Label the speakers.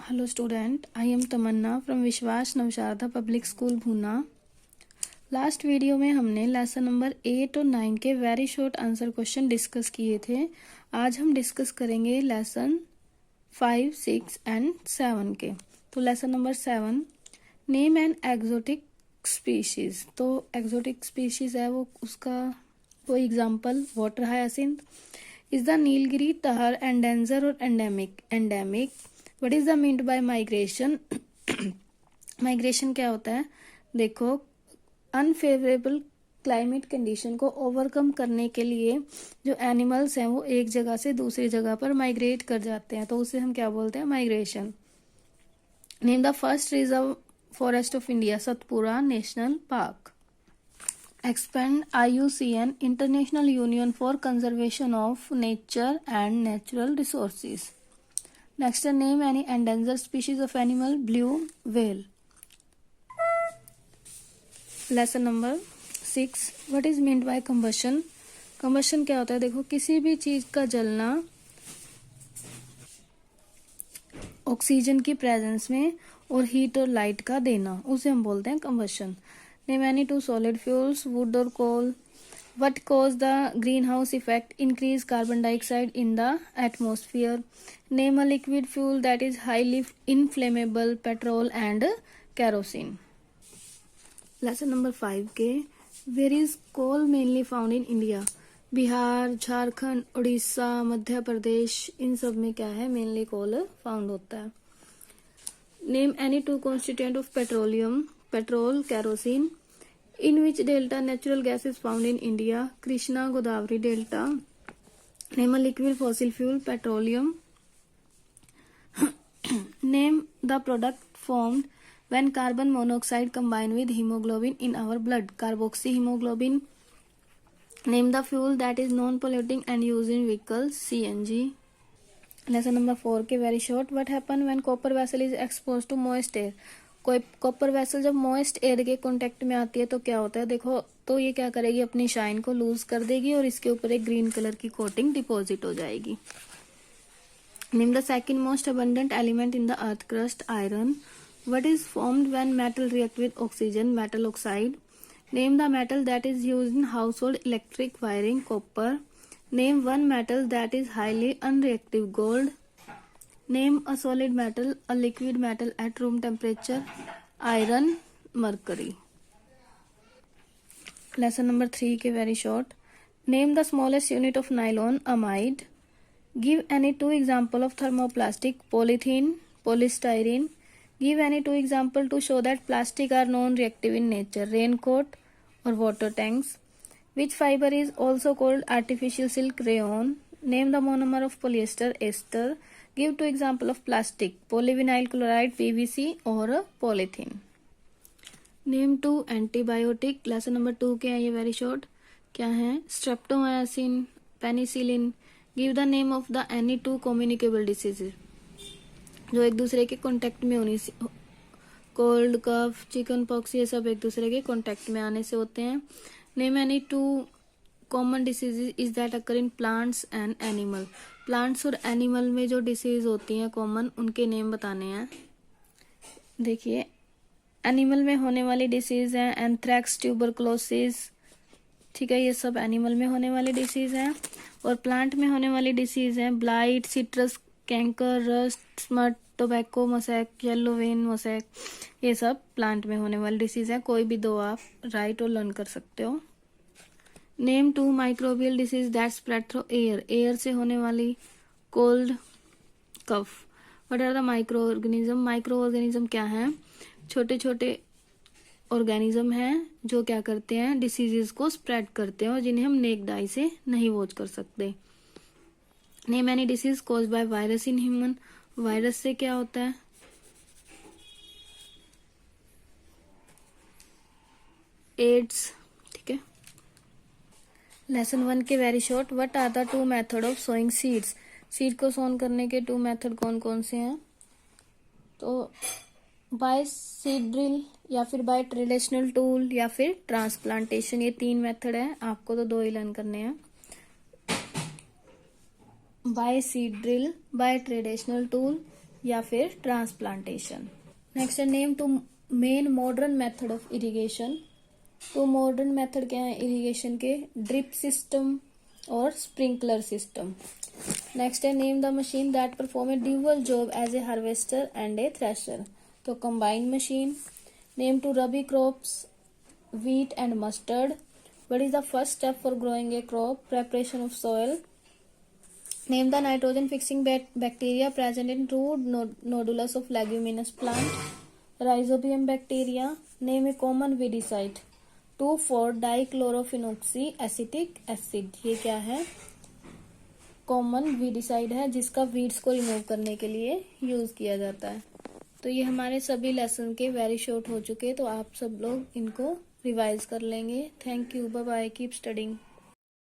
Speaker 1: Hello student, I am Tamanna from विश्वास Navsharda public school भूना। Last video में हमने lesson number 8 और 9 के very short answer question discuss किए थे। आज हम डिस्कस करेंगे लेसन 5, 6 एंड 7 के। तो lesson number 7, name an exotic species. तो एक्सोटिक स्पीशीज है वो example water hyacinth. Is the Nilgiri tahr endanger or endemic? What is the meant by migration? Migration क्या होता है? देखो, अनफेवरेबल क्लाइमेट कंडीशन को ओवरकम करने के लिए जो एनिमल्स हैं वो एक जगह से दूसरी जगह पर माइग्रेट कर जाते हैं, तो उसे हम क्या बोलते हैं? Migration. Name the first reserve forest of India. Satpura national park. Expand IUCN international union for conservation of nature and natural resources. Next, name any endangered species of animal. Blue whale. Lesson number 6. What is meant by combustion? Combustion क्या होता है? देखो, किसी भी चीज का जलना oxygen की प्रेजेंस में और हीट और लाइट का देना, उसे हम बोलते हैं combustion. Name any two solid fuels, wood or coal. What cause the greenhouse effect? Increase carbon dioxide in the atmosphere. Name a liquid fuel that is highly inflammable. Petrol and kerosene. Lesson number 5 के, where is coal mainly found in India? Bihar, Jharkhand, Orissa, Madhya Pradesh, इन सब में क्या है? Mainly कोल found होता है। Name any two constituent of petroleum. Petrol, kerosene. In which delta natural gas is found in India? Krishna Godavari delta. Name a liquid fossil fuel. Petroleum. Name the product formed when carbon monoxide combined with hemoglobin in our blood. Carboxyhemoglobin. Name the fuel that is non-polluting and used in vehicles. CNG. Lesson number 4 के very short. What happen when copper vessel is exposed to moist air? कोई copper vessel जब moist air के contact में आती है तो क्या होता है? देखो, तो ये क्या करेगी? अपनी शाइन को लूज कर देगी और इसके ऊपर एक ग्रीन कलर की कोटिंग डिपॉजिट हो जाएगी। Name the second most abundant element in the earth crust. Iron. What is formed when metal react with oxygen? Metal oxide. Name the metal that is used in household electric wiring. Copper. Name one metal that is highly unreactive. Gold. Name a solid metal, a liquid metal at room temperature. Iron, mercury. Lesson number 3 के very short. Name the smallest unit of nylon. Amide. Give any two example of thermoplastic. Polythene, polystyrene. Give any two example to show that plastic are non-reactive in nature. Raincoat or water tanks. Which fiber is also called artificial silk? Rayon. Name the monomer of polyester. Ester. Give two example of plastic. Polyvinyl chloride, PVC or polythene. Name two antibiotic. Lesson number 2 के हैं ये very short. क्या है? Streptomycin, penicillin. Give the name of the any two communicable diseases जो एक दूसरे के contact में होने से, कोल्ड, कफ, चिकन पॉक्स, ये सब एक दूसरे के कांटेक्ट में आने से होते हैं। Name any two common diseases is that occur in plants and animal. Plants और एनिमल में जो डिसीज होती हैं कॉमन, उनके नेम बताने हैं। देखिए, एनिमल में होने वाली डिसीज है एंथ्रैक्स, ट्यूबरकुलोसिस, ठीक है, ये सब एनिमल में होने वाली डिसीज है। और प्लांट में होने वाली डिसीज है blight, citrus canker, rust, smut, tobacco mosaic, yellow vein mosaic, ये सब प्लांट में होने वाली डिसीज है। कोई भी दो आप राइट और लर्न कर सकते हो। Name to microbial disease that spread through air. Air से होने वाली cold, cough. What are the microorganism? Microorganism क्या है? छोटे छोटे ऑर्गेनिज्म हैं जो क्या करते हैं? डिसीजेस को स्प्रेड करते हैं और जिन्हें हम नेक्ड आई से नहीं वॉच कर सकते। Name any disease caused by virus in human. Virus से क्या होता है? एड्स, ठीक है। लेसन 1 के very short. What are the two method of sowing seeds? Seed को सोन करने के टू मेथड कौन कौन से हैं? तो बाय सीड ड्रिल या फिर बाय ट्रेडिशनल टूल या फिर ट्रांसप्लांटेशन, ये 3 मेथड है। आपको तो 2 ही लर्न करने हैं। By seed drill, by traditional tool या फिर ट्रांसप्लांटेशन। नेक्स्ट है name two main modern method of irrigation. तो मॉडर्न मेथड क्या है इरिगेशन के? ड्रिप सिस्टम और स्प्रिंकलर सिस्टम। नेक्स्ट है name the machine that perform a dual job as a harvester and a thresher. तो combined machine. Name two rabi crops wheat and mustard. What is the first step for growing a crop? Preparation of soil. Name the nitrogen fixing bacteria present in root nodulus of leguminous plant. Rhizobium bacteria. Name a common weedicide. 2,4-dichlorophenoxy acetic acid. ये क्या है? Common weedicide है जिसका weeds को remove करने के लिए use किया जाता है। तो ये हमारे सभी लेसन के वेरी शॉर्ट हो चुके, तो आप सब लोग इनको रिवाइज कर लेंगे। Thank you, bye bye, keep studying.